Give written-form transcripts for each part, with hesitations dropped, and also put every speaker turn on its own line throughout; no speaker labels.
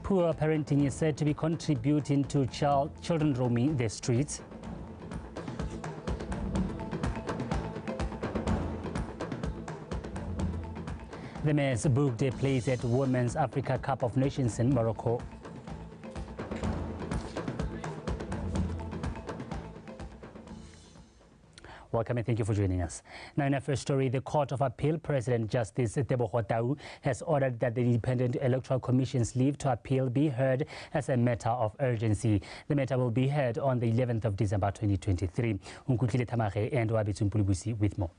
Poor parenting is said to be contributing to children roaming the streets. The Mets booked a place at Women's Africa Cup of Nations in Morocco. Welcome and thank you for joining us. Now in our first story, the Court of Appeal President Justice Tebogo Tau has ordered that the Independent Electoral Commission's leave to appeal be heard as a matter of urgency. The matter will be heard on the 11th of December 2023. Unkutlile Tamare and Wabitsun Pulibusi with more.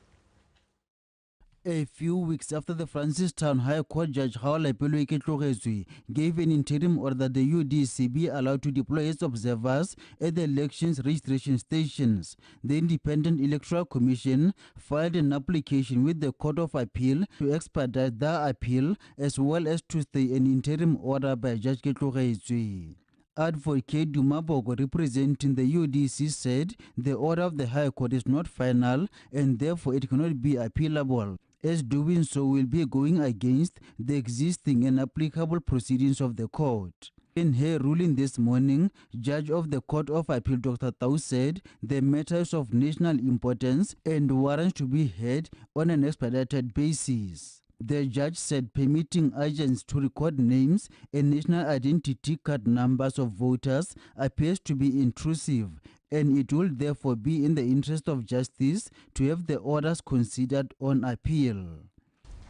A few weeks after the Francistown High Court Judge Haola Pelweke gave an interim order that the UDC be allowed to deploy its observers at the elections registration stations, the Independent Electoral Commission filed an application with the Court of Appeal to expedite their appeal as well as to stay an interim order by Judge Ketlogetswe. Advocate Dumabogo, representing the UDC, said the order of the High Court is not final and therefore it cannot be appealable, as doing so will be going against the existing and applicable proceedings of the court. In her ruling this morning, Judge of the Court of Appeal Dr. Tau said the matter is of national importance and warrants to be heard on an expedited basis. The judge said permitting agents to record names and national identity card numbers of voters appears to be intrusive, and it will therefore be in the interest of justice to have the orders considered on appeal.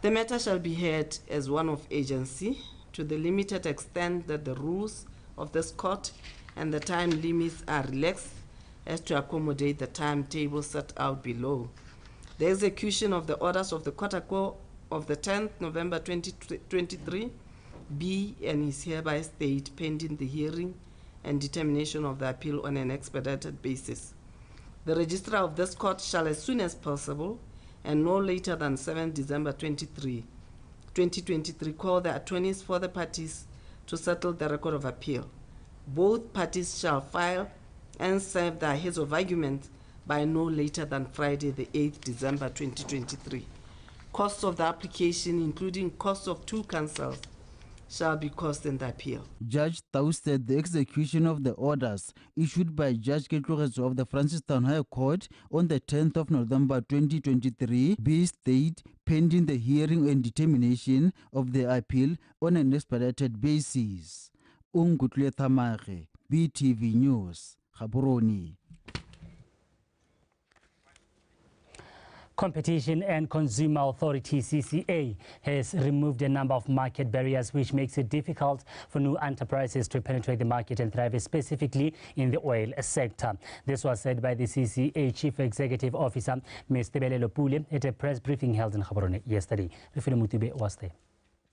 The matter shall be heard as one of agency to the limited extent that the rules of this court and the time limits are relaxed as to accommodate the timetable set out below. The execution of the orders of the Court of the 10th November 2023 be and is hereby stayed pending the hearing and determination of the appeal on an expedited basis. The registrar of this court shall, as soon as possible and no later than 7 December 2023, call the attorneys for the parties to settle the record of appeal. Both parties shall file and serve their heads of argument by no later than Friday, the 8th December 2023. Costs of the application, including costs of 2 counsels, shall be cost in the appeal.
Judge Tau said the execution of the orders issued by Judge Ketlogetswe of the Francistown High Court on the 10th of November 2023 be stayed pending the hearing and determination of the appeal on an expedited basis. Unkutlile Tamare, BTV News, Gaborone.
Competition and Consumer Authority (CCA) has removed a number of market barriers, which makes it difficult for new enterprises to penetrate the market and thrive, specifically in the oil sector. This was said by the CCA Chief Executive Officer, Ms. Tebelelo Pule, at a press briefing held in Gaborone yesterday. Rifile Mutube was there.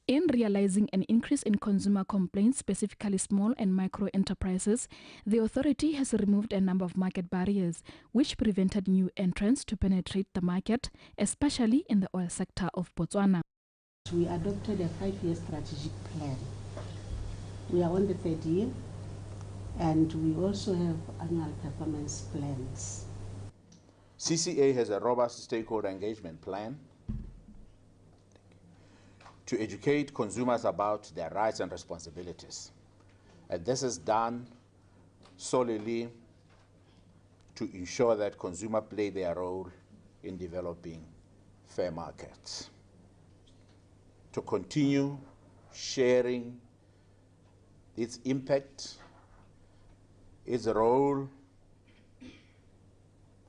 In realizing an increase in consumer complaints, specifically small and micro enterprises, the authority has removed a number of market barriers which prevented new entrants to penetrate the market, especially in the oil sector of Botswana.
We adopted a 5-year strategic plan. We are on the 3rd year, and we also have annual performance plans.
CCA has a robust stakeholder engagement plan to educate consumers about their rights and responsibilities. And this is done solely to ensure that consumers play their role in developing fair markets. To continue sharing its impact, its role,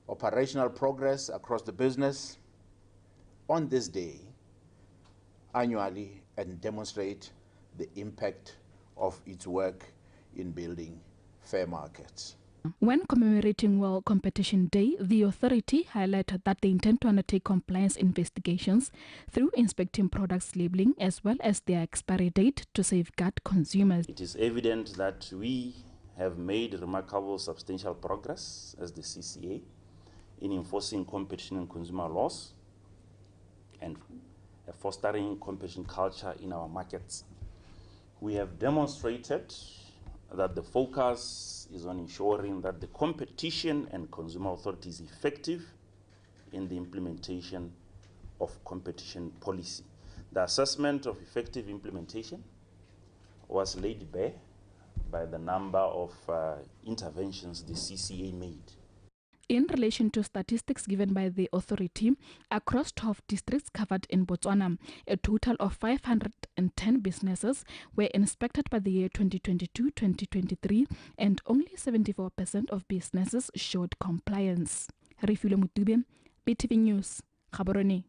operational progress across the business on this day annually, and demonstrate the impact of its work in building fair markets.
When commemorating World Competition Day, the authority highlighted that they intend to undertake compliance investigations through inspecting products labeling as well as their expiry date to safeguard consumers.
It is evident that we have made remarkable substantial progress as the CCA in enforcing competition and consumer laws and fostering competition culture in our markets. We have demonstrated that the focus is on ensuring that the Competition and Consumer Authority is effective in the implementation of competition policy. The assessment of effective implementation was laid bare by the number of interventions the CCA made.
In relation to statistics given by the authority, across 12 districts covered in Botswana, a total of 510 businesses were inspected by the year 2022-2023, and only 74% of businesses showed compliance. Refile Mutube, BTV News, Gaborone.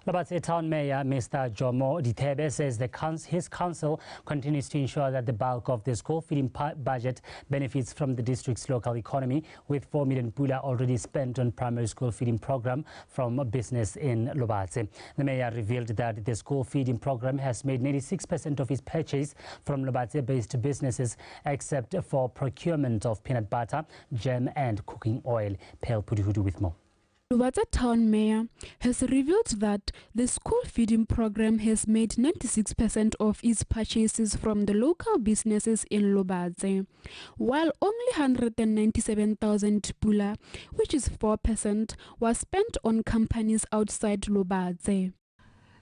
Lobatse Town Mayor Mr. Jomo Dithebe says his council continues to ensure that the bulk of the school feeding budget benefits from the district's local economy, with 4 million pula already spent on primary school feeding program from a business in Lobatse. The mayor revealed that the school feeding program has made 96% of its purchase from Lobatse-based businesses, except for procurement of peanut butter, jam and cooking oil. Pale Puduhudu with more.
Lobatse Town Mayor has revealed that the school feeding program has made 96% of its purchases from the local businesses in Lobatse, while only 197,000 pula, which is 4%, was spent on companies outside Lobatse.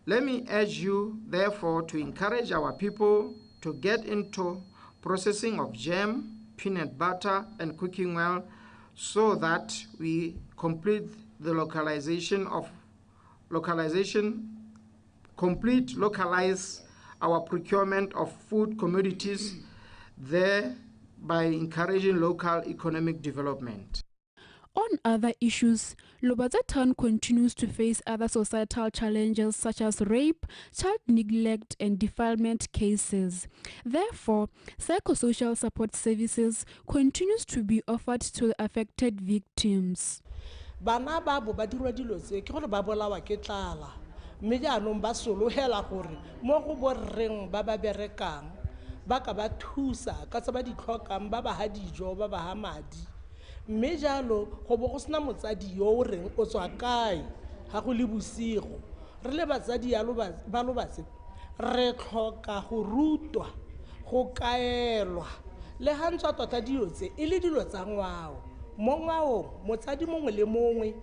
Let me urge you, therefore, to encourage our people to get into processing of jam, peanut butter, and cooking oil, so that we complete the localize our procurement of food commodities, thereby encouraging local economic development.
On other issues, Lobatse Town continues to face other societal challenges such as rape, child neglect and defilement cases. Therefore, psychosocial support services continues to be offered to the affected victims.
Bana ba bo ba dirwa dilo tse ke gore ba bolawa ke tlala mme jaanong ba solohela gore mo go borreng ba ba berekang ba ka ba thusa ka tse ba di tlhokang, ba ba ha dijo, ba ba ha madi, mme jalo go bo go sena motsadi yo o reng o tswa kae ga go le bosigo. Re le batsadi ba Lobatse re tlhoka go rutwa, go kaelwa le ga ntswa tota dilo tse e le dilo tsa ngwao. Mo ngwaong motsadi mongwe le mongwe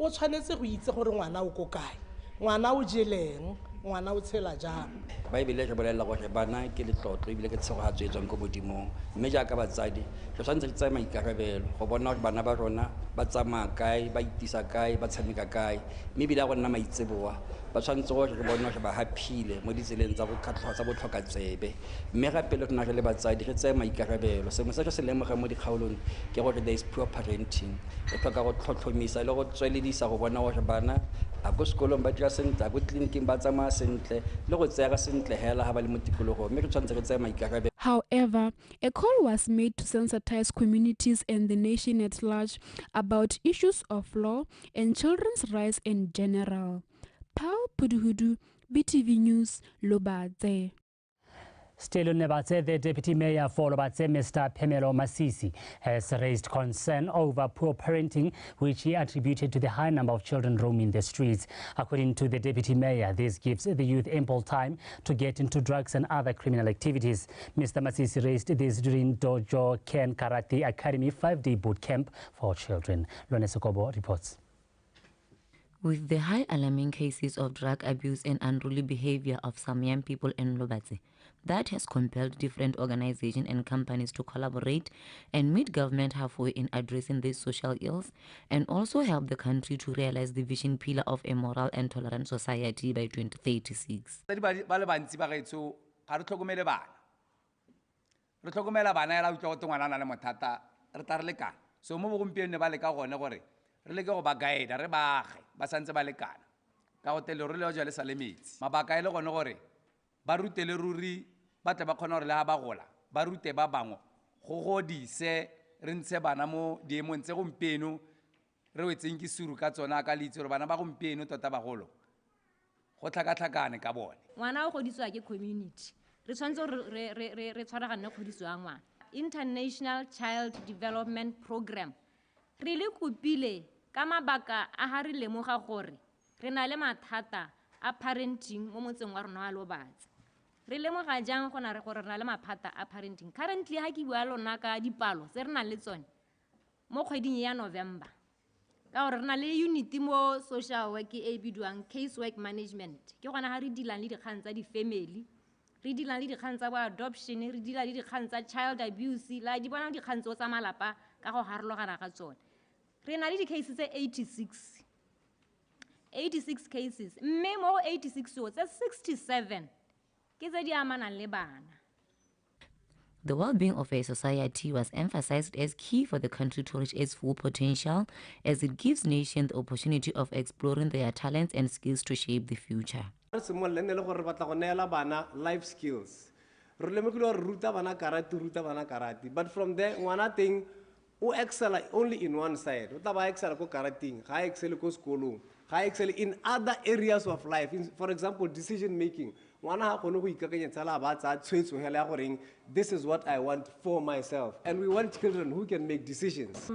o tshwanetse go itse gore ngwana o ko kae, ngwana o jeleng, ngwana o tshela jang.
Baebile re bolela gore bana ke letlotlo ebile ke tshegogatso e tswang ko modimong, mme jaaka batsadi re tshwanetse re tsaya maikarabelo go bona gore bana ba rona ba tsamaya kae, ba itisa kae, ba tshameka kae, mme ebile a go nna maitseboa ba tshwanetse gore re bone gore ba haphile mo ditseleng tsa botlhokatsebe, mme gape le rona re le batsadi re tseye maikarabelo. Sengwe se re se lemoga mo dikgaolong ke gore there is poor parenting. Re tlhoka go tlhotlhomisa le go tsweledisa go bona gore bana a ko sekolong ba dira sentle, a ko tleliniking ba tsamaya sentle, le go tsega sentle hela ga ba le mo tikologong, mme re tshwanetse re tseye maikarabelo.
However, a call was made to sensitize communities and the nation at large about issues of law and children's rights in general. Pal Puduhudu, BTV News, Lobatse.
Still in Lobatse, the Deputy Mayor for Lobatse, Mr. Phemelo Masisi, has raised concern over poor parenting, which he attributed to the high number of children roaming the streets. According to the Deputy Mayor, this gives the youth ample time to get into drugs and other criminal activities. Mr. Masisi raised this during Dojo Ken Karate Academy 5-day boot camp for children. Lone Sokobo reports.
With the high alarming cases of drug abuse and unruly behavior of some young people in Lobatse, that has compelled different organizations and companies to collaborate and meet government halfway in addressing these social ills, and also help the country to realize the vision pillar of a moral and tolerant society by 2036.
Re le go ba guide re baage ba santse ba lekana ka go tele re le jwa le sale metsi mabaka ile gone gore ba rutele ruri ba tle ba khona gore le ha ba gola ba rute ba bangwe go godise re ntse bana mo diemong tse gompieno re wetseng ke suru ka tsona ka litse gore bana ba gompieno tota ba golo go tlhakatlhakane ka bone.
Ngwana o godiswa ke community re tshwantse re tshwaragane kgodiso ya ngwana. International Child Development Program re le kopile ka mabaka a ha re lemoga gore re na le mathata a parenting mo motseng wa rona wa Lobatse. Re lemoga jang go na re gore re na le maphata a parenting. Currently ha ke bua lona ka dipalo tse re na le tsone mo kgweding ya November, ka gore re na le unity mo social work e bidiwang case work management, ke gona ha re dilang le dikgang tsa di family re dila le dikgang tsa bo adoption, re dila le dikgang tsa child abuse, la di bona dikgang tseo tsa malapa ka go harologana ga tsone. Re na le di-cases tse 86 cases, mme mo 86 o tse 67 ke tse di amanang le bana.
The well-being of a society was emphasized as key for the country to reach its full potential, as it gives nations the opportunity of exploring their talents and skills to shape the future.
Life skills. But from there, one thing, who excel only in one side. Excel karate, high excel school, high excel in other areas of life. For example, decision making. This is what I want for myself. And we want children who can make decisions.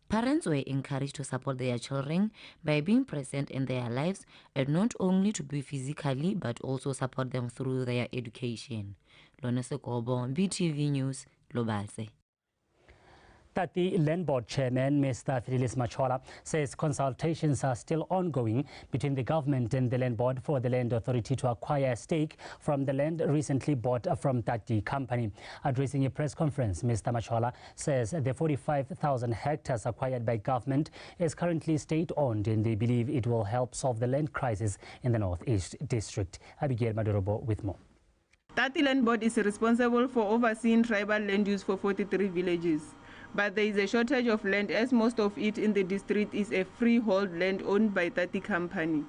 Parents were encouraged to support their children by being present in their lives, and not only to be physically but also support them through their education. Lone Sekobo, BTV News, Lobase.
That the Land Board Chairman, Mr. Fidelis Machola, says consultations are still ongoing between the government and the Land Board for the Land Authority to acquire a stake from the land recently bought from Tati Company. Addressing a press conference, Mr. Machola says the 45,000 hectares acquired by government is currently state-owned, and they believe it will help solve the land crisis in the Northeast District. Abigail Madurobo with more.
Tati Land Board is responsible for overseeing tribal land use for 43 villages. But there is a shortage of land, as most of it in the district is a freehold land owned by Tati Company.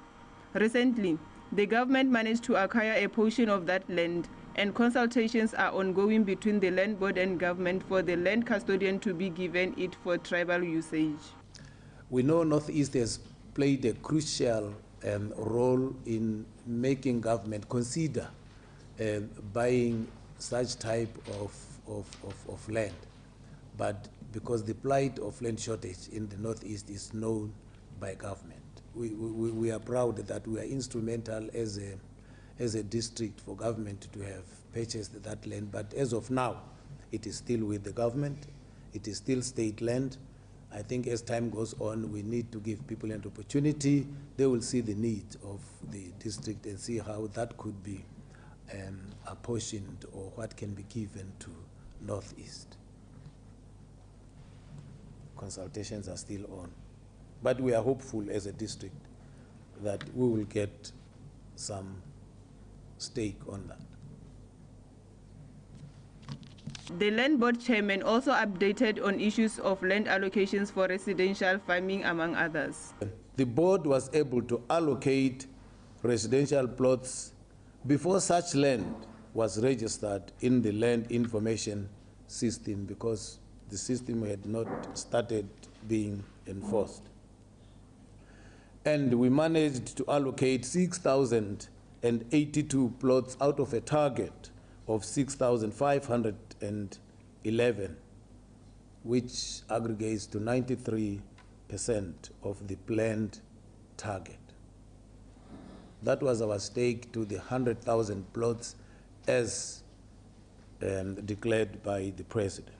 Recently, the government managed to acquire a portion of that land, and consultations are ongoing between the Land Board and government for the land custodian to be given it for tribal usage.
We know Northeast has played a crucial role in making government consider buying such type of land. But because the plight of land shortage in the Northeast is known by government, we are proud that we are instrumental as a district for government to have purchased that land. But as of now, it is still with the government. It is still state land. I think as time goes on, we need to give people an opportunity. They will see the need of the district and see how that could be apportioned or what can be given to Northeast. Consultations are still on. But we are hopeful as a district that we will get some stake on that.
The Land Board Chairman also updated on issues of land allocations for residential farming, among others.
The board was able to allocate residential plots before such land was registered in the land information system, because the system had not started being enforced. And we managed to allocate 6,082 plots out of a target of 6,511, which aggregates to 93% of the planned target. That was our stake to the 100,000 plots as declared by the President.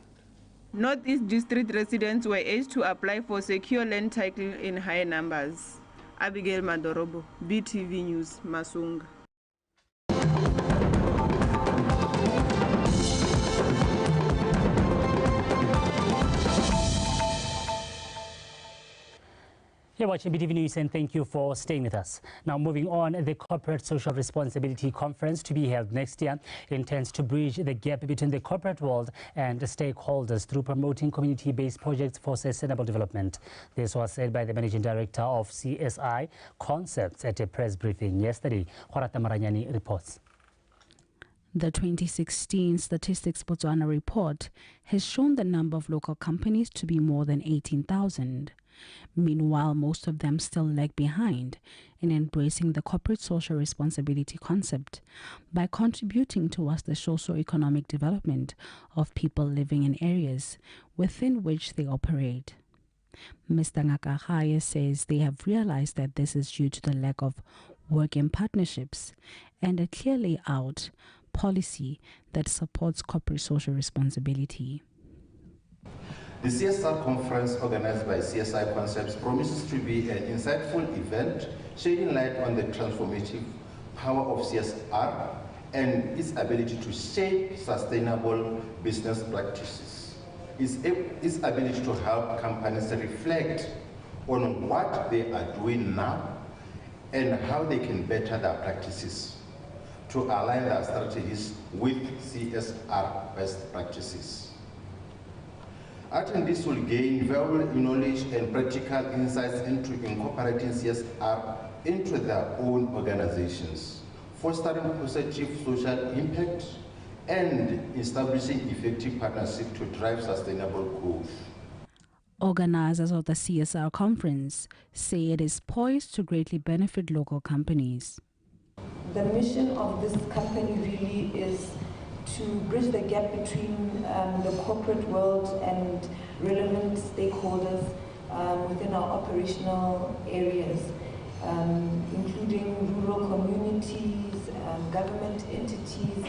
Northeast District residents were urged to apply for secure land title in higher numbers. Abigail Madorobo, BTV News, Masunga.
You're watching BTV News, and thank you for staying with us. Now, moving on, the Corporate Social Responsibility Conference to be held next year intends to bridge the gap between the corporate world and the stakeholders through promoting community-based projects for sustainable development. This was said by the Managing Director of CSI Concepts at a press briefing yesterday. Horata Maranyani reports.
The 2016 Statistics Botswana report has shown the number of local companies to be more than 18,000. Meanwhile, most of them still lag behind in embracing the corporate social responsibility concept by contributing towards the socio-economic development of people living in areas within which they operate. Mr. Ngakahaya says they have realized that this is due to the lack of working partnerships and a clear layout policy that supports corporate social responsibility.
The CSR conference organized by CSI Concepts promises to be an insightful event shedding light on the transformative power of CSR and its ability to shape sustainable business practices. Its ability to help companies reflect on what they are doing now and how they can better their practices to align their strategies with CSR best practices. Attendees will gain valuable knowledge and practical insights into incorporating CSR into their own organizations, fostering positive social impact, and establishing effective partnerships to drive sustainable growth.
Organizers of the CSR conference say it is poised to greatly benefit local companies.
The mission of this company really is to bridge the gap between the corporate world and relevant stakeholders within our operational areas, including rural communities, government entities,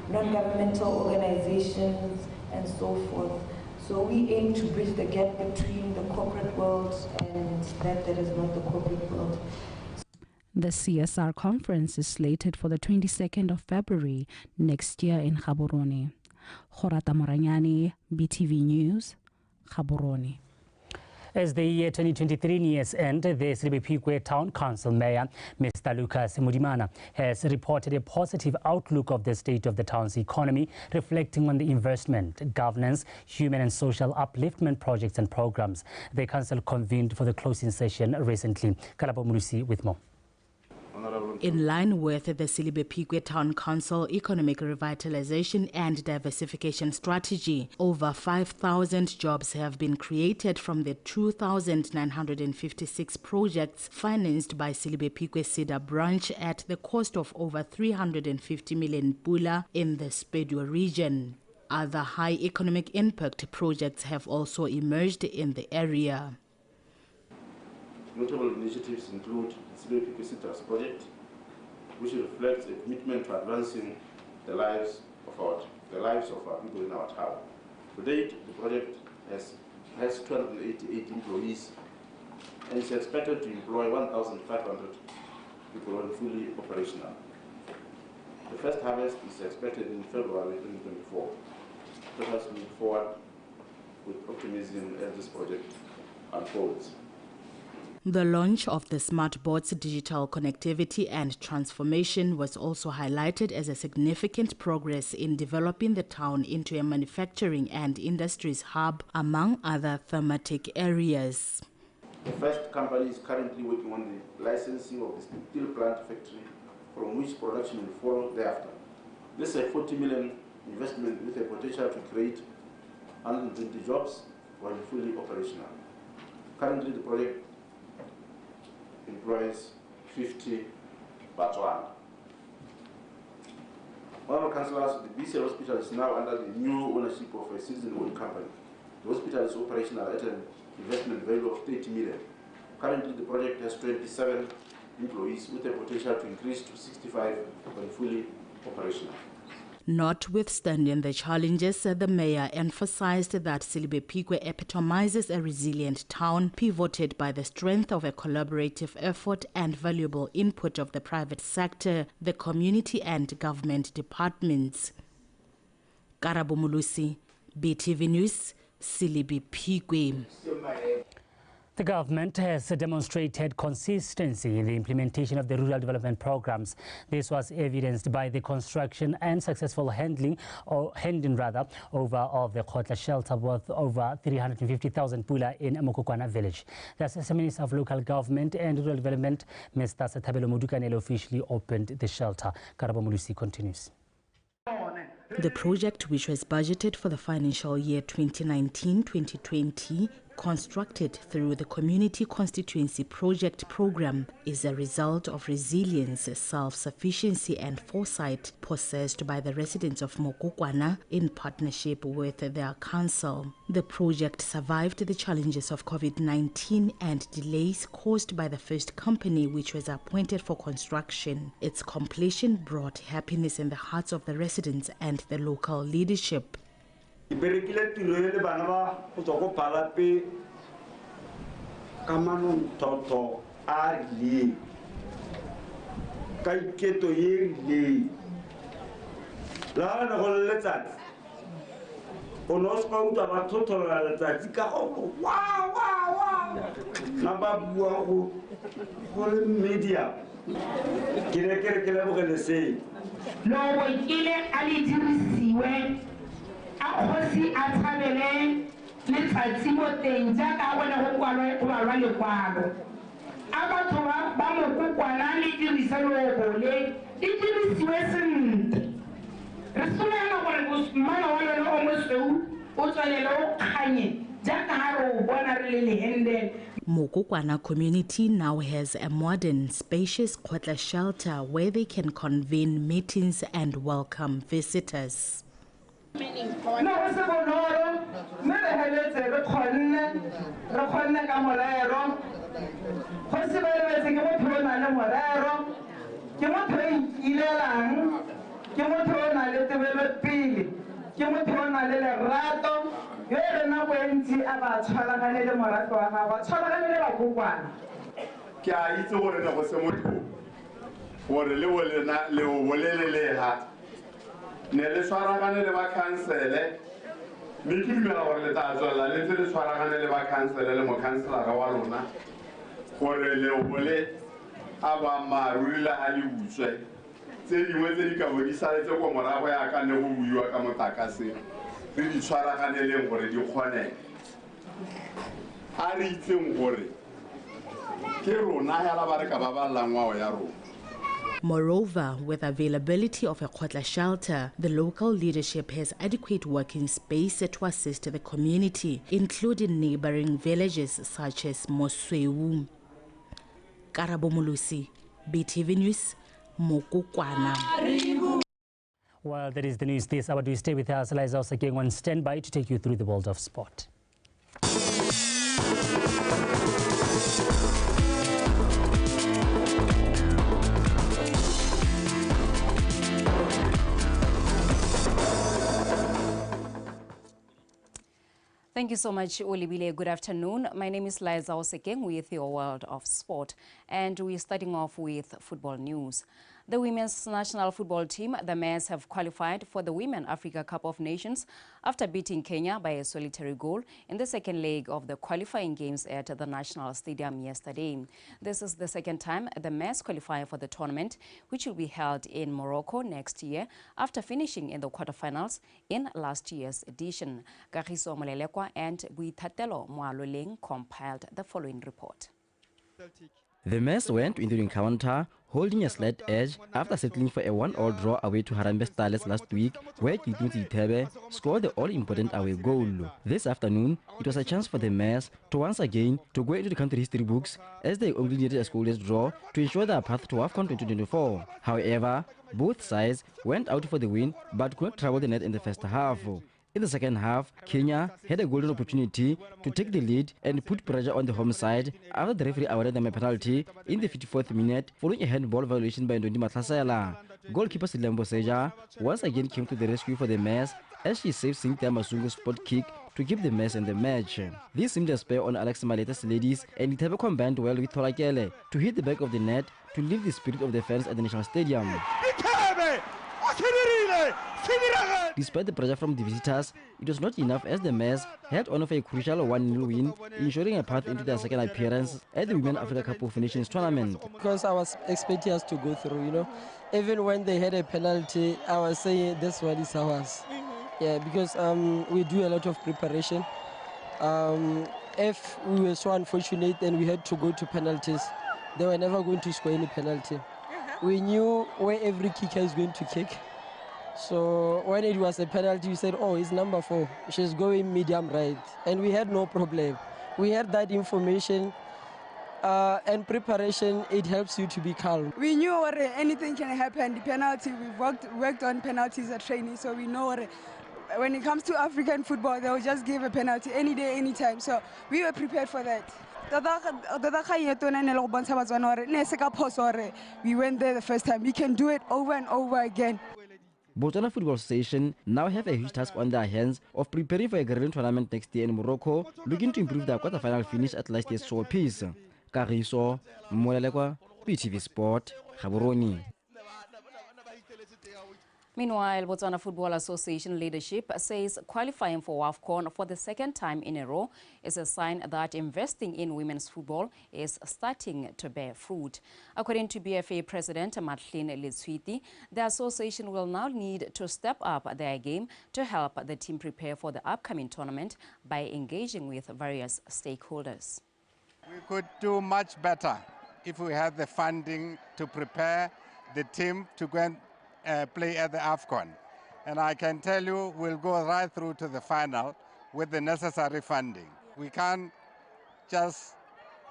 non-governmental organizations, and so forth. So we aim to bridge the gap between the corporate world and that is not the corporate world.
The CSR conference is slated for the 22nd of February next year in Gaborone. Khorata Moranyani, BTV News, Gaborone.
As the year 2023 nears end, the Silibepikwe Town Council Mayor, Mr. Lucas Mudimana, has reported a positive outlook of the state of the town's economy, reflecting on the investment, governance, human and social upliftment projects and programs. The council convened for the closing session recently. Kalabo Mulusi with more.
In line with the Silibepikwe Town Council Economic Revitalization and Diversification Strategy, over 5,000 jobs have been created from the 2,956 projects financed by Silibepikwe Cedar branch at the cost of over 350 million pula in the Spedio region. Other high economic impact projects have also emerged in the area.
Notable initiatives include the Silibepikwe Citrus project, which reflects a commitment to advancing the lives of our people in our town. To date, the project has 288 employees and is expected to employ 1,500 people when fully operational. The first harvest is expected in February 2024. Let us move forward with optimism as this project unfolds.
The launch of the Smart Bots digital connectivity and transformation was also highlighted as a significant progress in developing the town into a manufacturing and industries hub, among other thematic areas.
The first company is currently working on the licensing of the steel plant factory, from which production will follow thereafter. This is a 40 million investment with a potential to create 120 jobs when fully operational. Currently, the project employs 50 BOTSWANA. Honorable Councillors, the BCL Hospital is now under the new ownership of a citizen-owned company. The hospital is operational at an investment value of 30 million. Currently, the project has 27 employees with a potential to increase to 65 when fully operational.
Notwithstanding the challenges, the mayor emphasized that Silibepikwe epitomizes a resilient town pivoted by the strength of a collaborative effort and valuable input of the private sector, the community and government departments. Karabo Mulusi, BTV News, Silibepikwe.
The government has demonstrated consistency in the implementation of the rural development programs. This was evidenced by the construction and successful handing over of the Khotla shelter worth over 350,000 pula in Mokokwana village. The Assistant Minister of Local Government and Rural Development, Mr. Satabelo Modukanele, officially opened the shelter. Karabo Mulusi continues.
The project, which was budgeted for the financial year 2019-2020, constructed through the Community Constituency Project Program, is a result of resilience, self-sufficiency and foresight possessed by the residents of Mokokwana in partnership with their council. The project survived the challenges of COVID-19 and delays caused by the first company which was appointed for construction. Its completion brought happiness in the hearts of the residents and the local leadership.
Iberekile tiro ele bana ba go tswa go palape ka manong toto a rile ka iketo ye rile la na go letsatsi o no se ka utlwa ba thotholola letsatsi ka go wa na ba bua go le media ke ne ke re ke lebogele seng
lobo kile a le dirisiwe a kgosi a tshabele letsatsi mo teng jaaka a bona go balwa lekwalo a batho ba mokokwana le dirisa lobo le dirisiwe sentle re solana gore mmala wa lona o mosweu o tswelele o kganye jaaka ga re o bona re le lehendele.
Mokokwana community now has a modern, spacious Khotla shelter where they can convene meetings and welcome visitors.
ke a itse gore ne go se motho gore le o bolelelega ne le tshwaragane le ba khansele mme ke dumela gore le tla tswelela le ntse le tshwaragane le ba khansele le mokhanselara wa lona gore le o bole a boammaaruri le a le utswe tse dingwe tse di ka bo di saletse ko morago ya ka ne go buiwa ka motakase re di tshwaraganeleng gore di kgonege a re itseng gore
Moreover, with availability of a Khotla shelter, the local leadership has adequate working space to assist the community, including neighboring villages such as Mosweu. Karabo Mulusi, BTV News, Mokokwana.
Well, that is the news this hour. Do stay with us. Liza Osakeng on standby to take you through the world of sport.
Thank you so much, Olibile. Good afternoon. My name is Liza Osakeng with your world of sport. And we're starting off with football news. The women's national football team, the Maize, have qualified for the Women Africa Cup of Nations after beating Kenya by a solitary goal in the second leg of the qualifying games at the National Stadium yesterday. This is the second time the Maize qualify for the tournament, which will be held in Morocco next year after finishing in the quarterfinals in last year's edition. Kagiso Molelekwa and Buitatelo Moaloleng compiled the following report.
The Maize went into the encounter holding a slight edge after settling for a 1-1 draw away to Harambee Starlets last week, where Kitunzi Itebe scored the all-important away goal. This afternoon, it was a chance for the Maize to once again to go into the country history books as they only needed a scoreless draw to ensure their path to AFCON 2024. However, both sides went out for the win but could not trouble the net in the first half. In the second half, Kenya had a golden opportunity to take the lead and put pressure on the home side after the referee awarded them a penalty in the 54th minute following a handball violation by Ndondi Matlasela. Goalkeeper Silembo Seja once again came to the rescue for the Maize as she saved Cynthia Masungu's spot kick to keep the Maize in the match. This seemed a spare on Alex Maleta's ladies, and Itebe combined well with Tolakele to hit the back of the net to lift the spirit of the fans at the National Stadium. Despite the pressure from the visitors, it was not enough as the Maize held on for a crucial 1-0 win, ensuring a path into their second appearance at the Women Africa Cup of Nations tournament.
Because I was expecting us to go through, you know. Even when they had a penalty, I was saying this one is ours. Yeah, because we do a lot of preparation. If we were so unfortunate and we had to go to penalties, they were never going to score any penalty. We knew where every kicker is going to kick. So when it was a penalty, we said, oh, it's number 4. She's going medium right. And we had no problem. We had that information. And preparation, it helps you to be calm.
We knew anything can happen. The penalty, we've worked on penalties at training, so we know when it comes to African football, they'll just give a penalty any day, any time. So we were prepared for that. We went there the first time. We can do it over and over again.
Botswana Football Association now have a huge task on their hands of preparing for a Grenadier tournament next year in Morocco, looking to improve their quarter-final finish at last year's showpiece. Kariso Molelekwa, BTV Sport, Gaborone.
Meanwhile, Botswana Football Association leadership says qualifying for WAFCON for the second time in a row is a sign that investing in women's football is starting to bear fruit. According to BFA President Matlin Letswiti, the association will now need to step up their game to help the team prepare for the upcoming tournament by engaging with various stakeholders.
We could do much better if we had the funding to prepare the team to go and play at the AFCON. And I can tell you we'll go right through to the final with the necessary funding. We can't just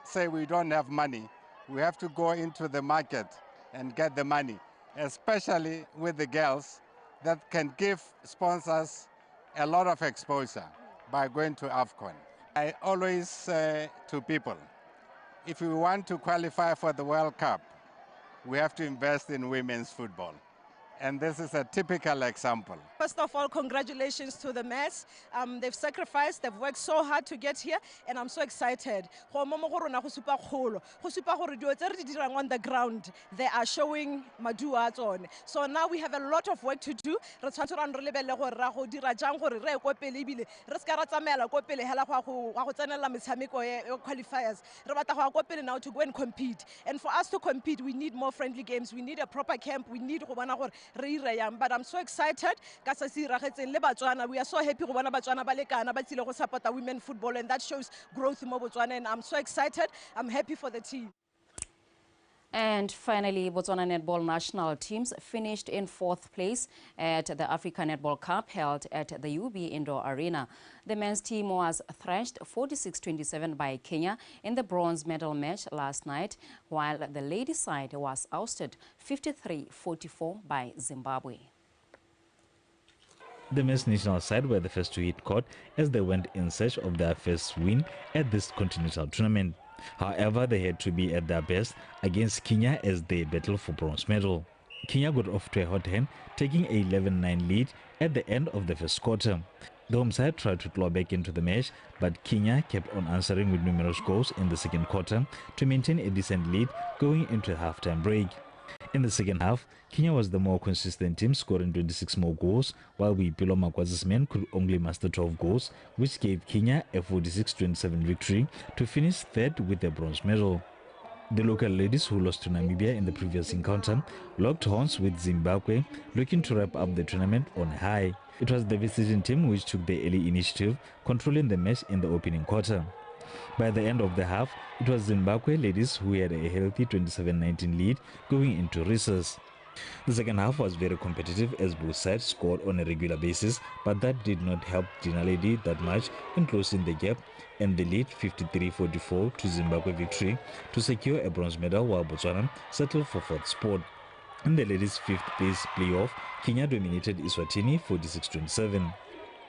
say we don't have money. We have to go into the market and get the money, especially with the girls that can give sponsors a lot of exposure by going to AFCON. I always say to people, if we want to qualify for the World Cup, we have to invest in women's football. And this is a typical example.
First of all, congratulations to the Mets. They've sacrificed, they've worked so hard to get here, and I'm so excited. On the ground, they are showing Maduas on. So now we have a lot of work to do. Now to go and compete. And for us to compete, we need more friendly games. We need a proper camp. We need but I'm so excited. We are so happy to support women football, and that shows growth in Botswana, and I'm so excited. I'm happy for the team.
And finally, Botswana netball national teams finished in 4th place at the Africa Netball Cup held at the UB Indoor Arena. The men's team was thrashed 46-27 by Kenya in the bronze medal match last night, while the ladies' side was ousted 53-44 by Zimbabwe.
The men's national side were the first to hit court as they went in search of their first win at this continental tournament. However, they had to be at their best against Kenya as they battled for bronze medal. Kenya got off to a hot hand, taking a 11-9 lead at the end of the first quarter. The home side tried to claw back into the match, but Kenya kept on answering with numerous goals in the second quarter to maintain a decent lead going into a halftime break. In the second half, Kenya was the more consistent team, scoring 26 more goals, while Boipelo Makwazi's men could only muster 12 goals, which gave Kenya a 46-27 victory to finish third with the bronze medal. The local ladies, who lost to Namibia in the previous encounter, locked horns with Zimbabwe, looking to wrap up the tournament on high. It was the visiting team which took the early initiative, controlling the match in the opening quarter. By the end of the half, it was Zimbabwe ladies who had a healthy 27-19 lead going into recess. The second half was very competitive as both sides scored on a regular basis, but that did not help Gina Lady that much in closing the gap and the lead 53-44 to Zimbabwe victory to secure a bronze medal, while Botswana settled for 4th spot. In the ladies' 5th place playoff, Kenya dominated Eswatini 46-27.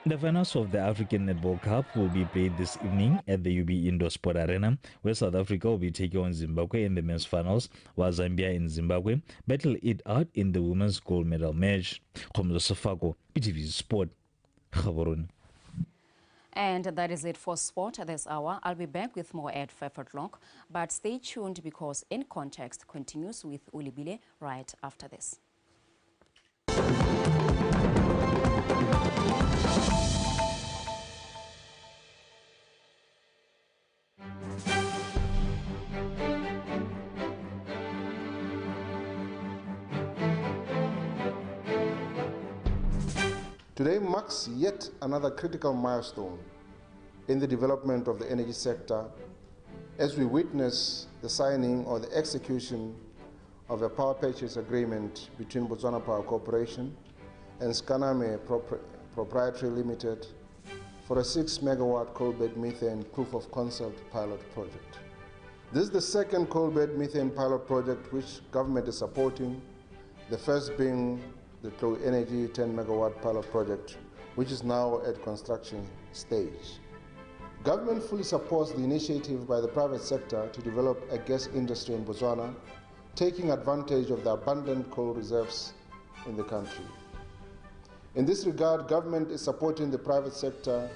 The finals of the African Netball Cup will be played this evening at the UB Indoor Sport Arena, where South Africa will be taking on Zimbabwe in the men's finals, while Zambia and Zimbabwe battle it out in the women's gold medal match. Safako, BTV Sport, Gaborone.
And that is it for sport this hour. I'll be back with more at 5 o'clock, but stay tuned because In Context continues with Ulibile right after this.
Today marks yet another critical milestone in the development of the energy sector as we witness the signing or the execution of a power purchase agreement between Botswana Power Corporation and Skaname Proprietary Limited for a 6-megawatt coal-bed methane proof of concept pilot project. This is the second coal-bed methane pilot project which government is supporting, the first being the Flow Energy 10-megawatt pilot project, which is now at construction stage. Government fully supports the initiative by the private sector to develop a gas industry in Botswana, taking advantage of the abundant coal reserves in the country. In this regard, government is supporting the private sector